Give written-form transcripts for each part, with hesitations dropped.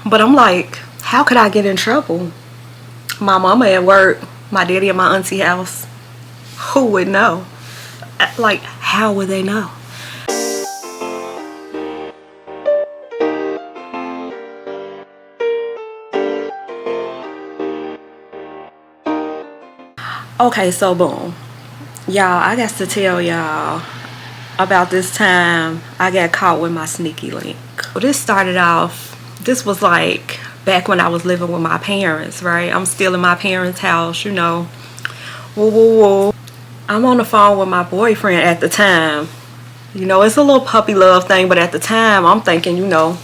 But I'm like, how could I get in trouble? My mama at work, my daddy at my auntie house. Who would know? Like, how would they know? Okay, so boom. Y'all, I got to tell y'all about this time I got caught with my sneaky link. Well, this started off, this was like back when I was living with my parents, right? I'm still in my parents' house, you know. Woo, woo, woo. I'm on the phone with my boyfriend at the time. You know, it's a little puppy love thing, but at the time, I'm thinking, you know,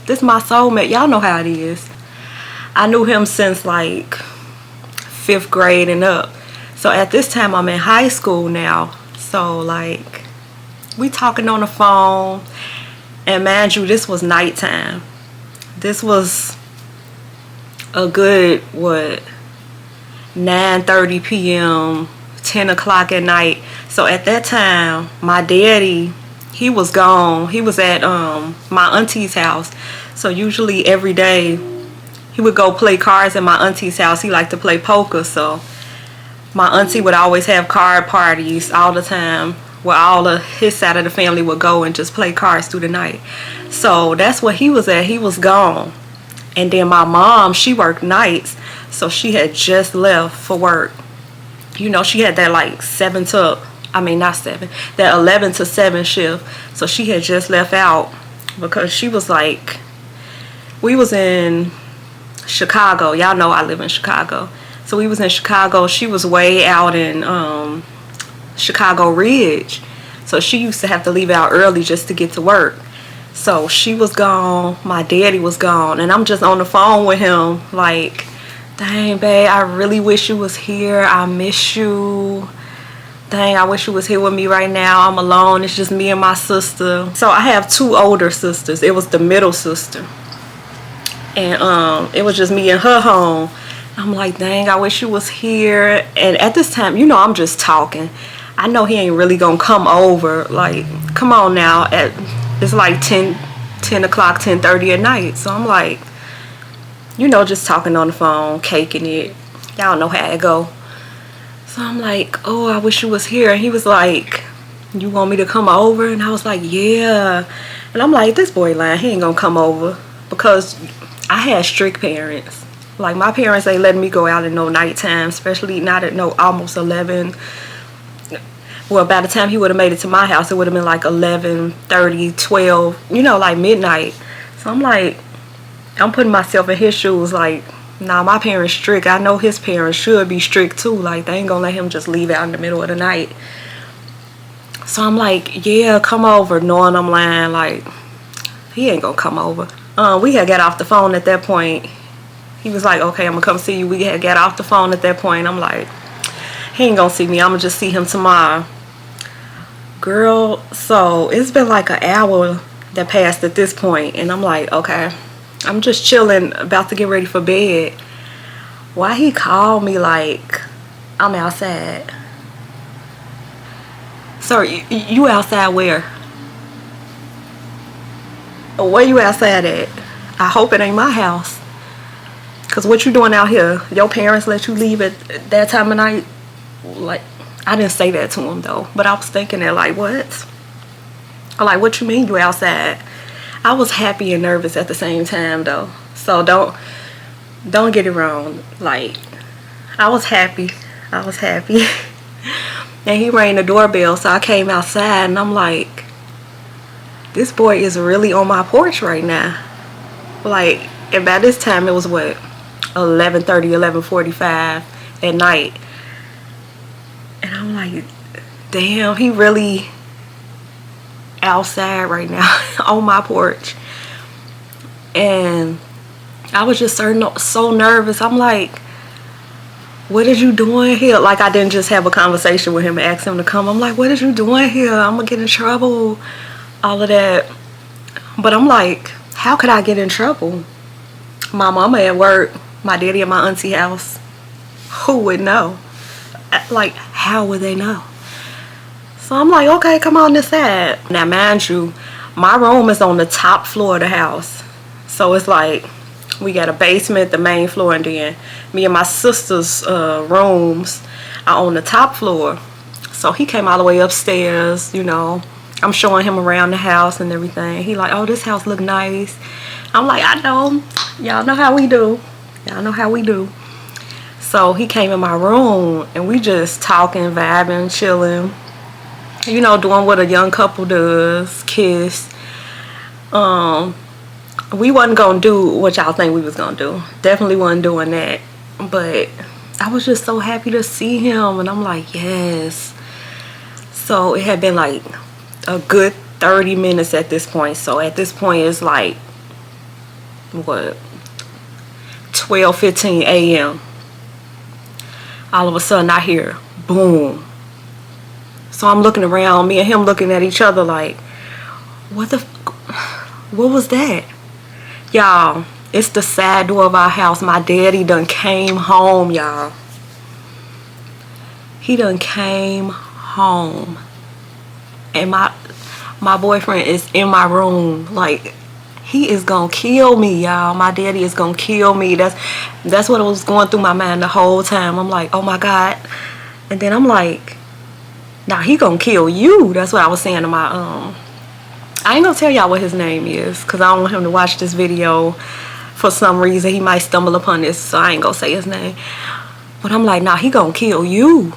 this is my soulmate. Y'all know how it is. I knew him since like 5th grade and up. So at this time, I'm in high school now. So like, we talking on the phone. And mind you, this was nighttime. This was a good, what, 9:30 p.m., 10 o'clock at night. So at that time, my daddy, he was gone. He was at my auntie's house. So usually every day, he would go play cards at my auntie's house. He liked to play poker. So my auntie would always have card parties all the time, where all of his side of the family would go and just play cards through the night. So that's where he was at. He was gone. And then my mom, she worked nights. So she had just left for work. You know, she had that like that 11 to 7 shift. So she had just left out because she was like, we was in Chicago. Y'all know I live in Chicago. So we was in Chicago. She was way out in Chicago Ridge. So she used to have to leave out early just to get to work. So she was gone. My daddy was gone. And I'm just on the phone with him like, dang, babe, I really wish you was here. I miss you. Dang, I wish you was here with me right now. I'm alone. It's just me and my sister. So I have 2 older sisters. It was the middle sister. And it was just me and her home. I'm like, dang, I wish you was here. And at this time, you know, I'm just talking. I know he ain't really gonna come over. Like, come on now. It's like 10 o'clock, 10:30 at night. So I'm like, you know, just talking on the phone, caking it. Y'all know how it go. So I'm like, oh, I wish you was here. And he was like, you want me to come over? And I was like, yeah. And I'm like, this boy lying. He ain't gonna come over. Because I had strict parents. Like, my parents ain't letting me go out at no nighttime, especially not at no almost 11. Well, by the time he would have made it to my house, it would have been like 11:30, 12, you know, like midnight. So I'm like, I'm putting myself in his shoes like, nah, my parents strict. I know his parents should be strict too. Like, they ain't gonna let him just leave out in the middle of the night. So I'm like, yeah, come over, knowing I'm lying. Like, he ain't gonna come over. We had got off the phone at that point. He was like, okay, I'm gonna come see you. We had got off the phone at that point. I'm like, he ain't gonna see me. I'm gonna just see him tomorrow. Girl, so it's been like an hour that passed at this point. And I'm like, okay, I'm just chilling, about to get ready for bed. Why he called me like I'm outside? Sir, you outside where? Where you outside at? I hope it ain't my house. Cause what you doing out here? Your parents let you leave at that time of night? Like, I didn't say that to him though, but I was thinking that like, what? Like, what you mean you outside? I was happy and nervous at the same time though. So don't get it wrong. Like, I was happy. And he rang the doorbell, so I came outside and I'm like, this boy is really on my porch right now. Like, and by this time it was what, 11:30, 11:45 at night. And I'm like, damn, he really outside right now on my porch. And I was just so nervous. I'm like, what is you doing here? Like, I didn't just have a conversation with him and ask him to come. I'm like, what is you doing here? I'm gonna get in trouble. All of that. But I'm like, how could I get in trouble? My mama at work, my daddy at my auntie house. Who would know? Like, how would they know? So I'm like, okay, come on this side. Now, mind you, my room is on the top floor of the house. So it's like We got a basement, the main floor, and then me and my sister's rooms are on the top floor. So he came all the way upstairs, you know. I'm showing him around the house and everything. He like, oh, this house look nice. I'm like, I know. Y'all know how we do. Y'all know how we do. So he came in my room and we just talking, vibing, chilling. You know, doing what a young couple does, kiss. We wasn't gonna do what y'all think we was gonna do. Definitely wasn't doing that. But I was just so happy to see him, and I'm like, yes. So it had been like a good 30 minutes at this point. So at this point it's like, what, 12:15 a.m. All of a sudden I hear boom. So I'm looking around, me and him looking at each other like, what was that? Y'all, it's the side door of our house. My daddy done came home, y'all. He done came home. And my boyfriend is in my room. Like, he is gonna kill me, y'all. My daddy is gonna kill me. That's what was going through my mind the whole time. I'm like, oh my God. And then I'm like, nah, he gonna kill you. That's what I was saying to my I ain't gonna tell y'all what his name is, because I don't want him to watch this video. For some reason he might stumble upon this, so I ain't gonna say his name. But I'm like, nah, he gonna kill you.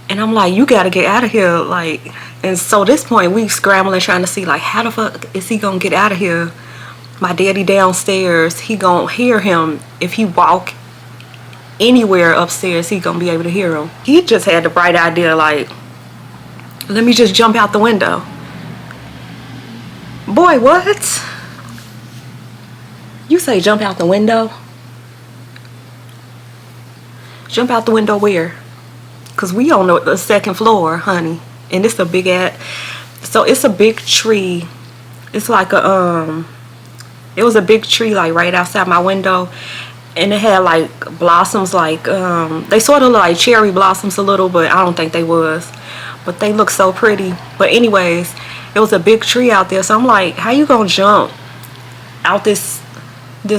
And I'm like, you gotta get out of here. Like, and so this point we scrambling trying to see, like, how the fuck is he gonna get out of here? My daddy downstairs, he gonna hear him. If he walk anywhere upstairs, he gonna be able to hear him. He just had the bright idea, like, let me just jump out the window. Boy, what? You say jump out the window? Jump out the window where? Because we on the second floor, honey. And it's a big ass, so it's a big tree. It's like a, it was a big tree like right outside my window. And it had like blossoms, like, they sort of look like cherry blossoms a little, but I don't think they was. But they look so pretty. But anyways, it was a big tree out there. So I'm like, how you gonna jump out this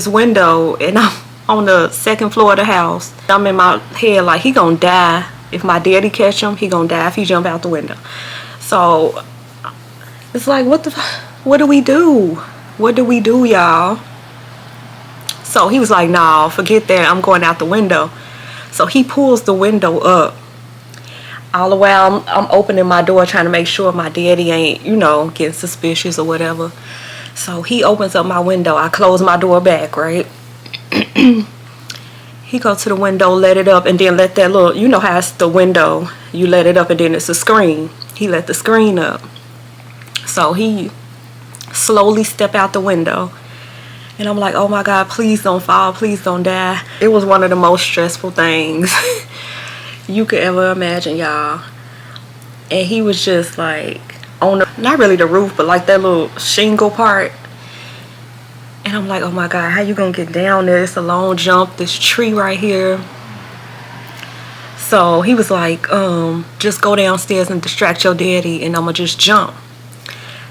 window? And I'm on the second floor of the house. I'm in my head like, he gonna die. If my daddy catch him, he gonna die if he jump out the window. So it's like, what do we do? What do we do, y'all? So he was like, nah, forget that, I'm going out the window. So he pulls the window up. All the while I'm opening my door trying to make sure my daddy ain't, you know, getting suspicious or whatever. So he opens up my window. I close my door back, right? He go to the window, let it up, and then let that little, you know how it's the window, you let it up and then it's a screen. He let the screen up. So he slowly step out the window. And I'm like, oh my God, please don't fall, please don't die. It was one of the most stressful things you could ever imagine, y'all. And he was just like on the, not really the roof, but like that little shingle part. And I'm like, oh my God, how you gonna get down there? It's a long jump, this tree right here. So he was like, just go downstairs and distract your daddy and I'm gonna just jump.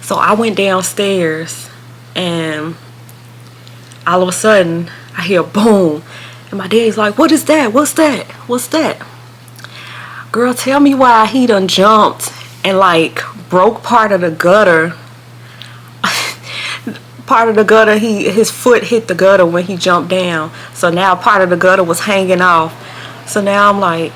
So I went downstairs and all of a sudden I hear boom. And my daddy's like, what is that? What's that? What's that? Girl, tell me why he done jumped and like broke part of the gutter. Part of the gutter, his foot hit the gutter when he jumped down. So now part of the gutter was hanging off. So now I'm like,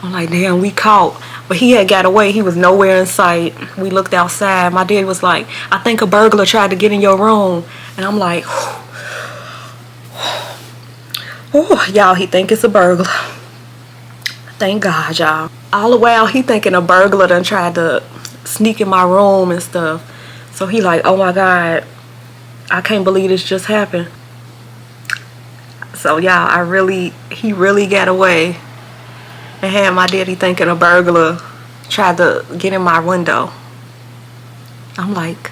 damn, we caught. But he had got away. He was nowhere in sight. We looked outside. My dad was like, I think a burglar tried to get in your room. And I'm like, oh, y'all, he think it's a burglar. Thank God, y'all. All the while he thinking a burglar done tried to sneak in my room and stuff. So he like, oh my God, I can't believe this just happened. So y'all, he really got away and had my daddy thinking a burglar tried to get in my window. I'm like,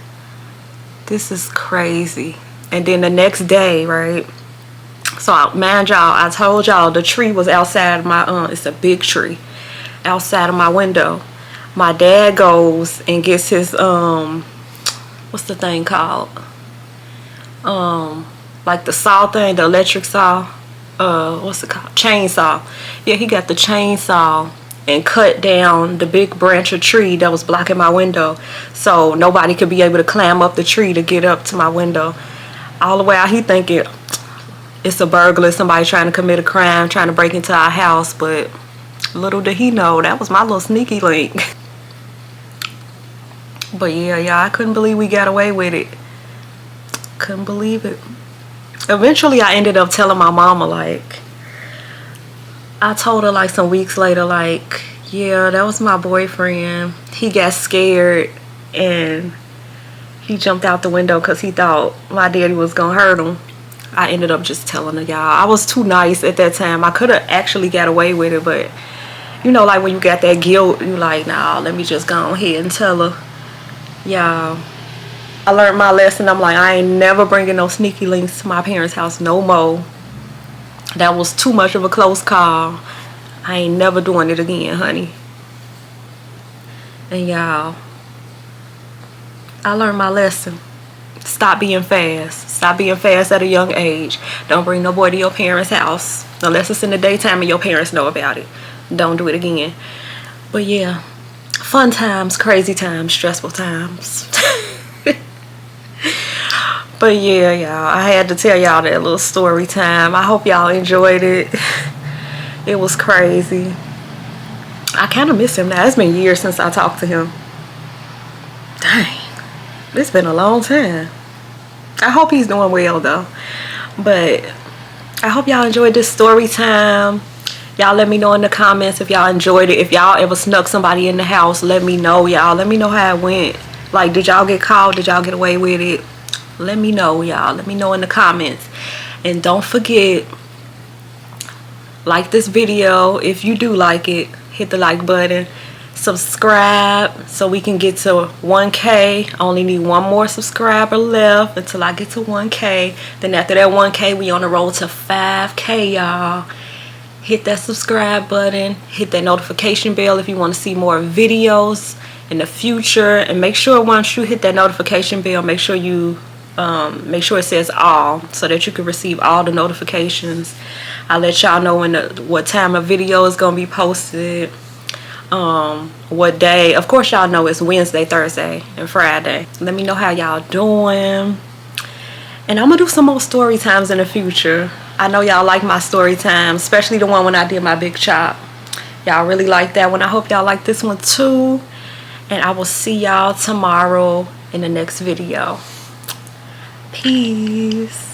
this is crazy. And then the next day, right? So mind y'all, I told y'all the tree was outside of my, it's a big tree outside of my window. My dad goes and gets his, what's the thing called? like the saw thing, the electric saw, what's it called, chainsaw. Yeah, he got the chainsaw and cut down the big branch of tree that was blocking my window, so nobody could be able to climb up the tree to get up to my window. All the way out, he thinking it's a burglar, somebody trying to commit a crime, trying to break into our house. But little did he know that was my little sneaky link. But yeah, y'all, I couldn't believe we got away with it. Couldn't believe it. Eventually I ended up telling my mama, like, I told her like some weeks later, like, yeah, that was my boyfriend. He got scared and he jumped out the window because he thought my daddy was gonna hurt him. I ended up just telling her, y'all. I was too nice at that time. I could have actually got away with it, but you know, like when you got that guilt, you like, nah, let me just go ahead and tell her. Y'all, I learned my lesson. I'm like, I ain't never bringing no sneaky links to my parents' house no more. That was too much of a close call. I ain't never doing it again, honey. And y'all, I learned my lesson. Stop being fast. Stop being fast at a young age. Don't bring no boy to your parents' house unless it's in the daytime and your parents know about it. Don't do it again. But yeah, fun times, crazy times, stressful times. But yeah, y'all, I had to tell y'all that little story time. I hope y'all enjoyed it. It was crazy. I kind of miss him now. It's been years since I talked to him. Dang, it's been a long time. I hope he's doing well though. But I hope y'all enjoyed this story time. Y'all let me know in the comments if y'all enjoyed it. If y'all ever snuck somebody in the house, let me know, y'all. Let me know how it went. Like, did y'all get caught? Did y'all get away with it? Let me know, y'all. Let me know in the comments. And don't forget, like this video. If you do like it, hit the like button. Subscribe so we can get to 1K. I only need one more subscriber left until I get to 1K. Then after that 1K, we on the road to 5K, y'all. Hit that subscribe button. Hit that notification bell if you want to see more videos in the future. And make sure once you hit that notification bell, make sure you make sure it says all so that you can receive all the notifications. I'll let y'all know what time a video is gonna be posted, what day. Of course y'all know it's Wednesday, Thursday, and Friday. Let me know how y'all doing, and I'm gonna do some more story times in the future. I know y'all like my story time, especially the one when I did my big chop. Y'all really like that one. I hope y'all like this one too, and I will see y'all tomorrow in the next video. Peace.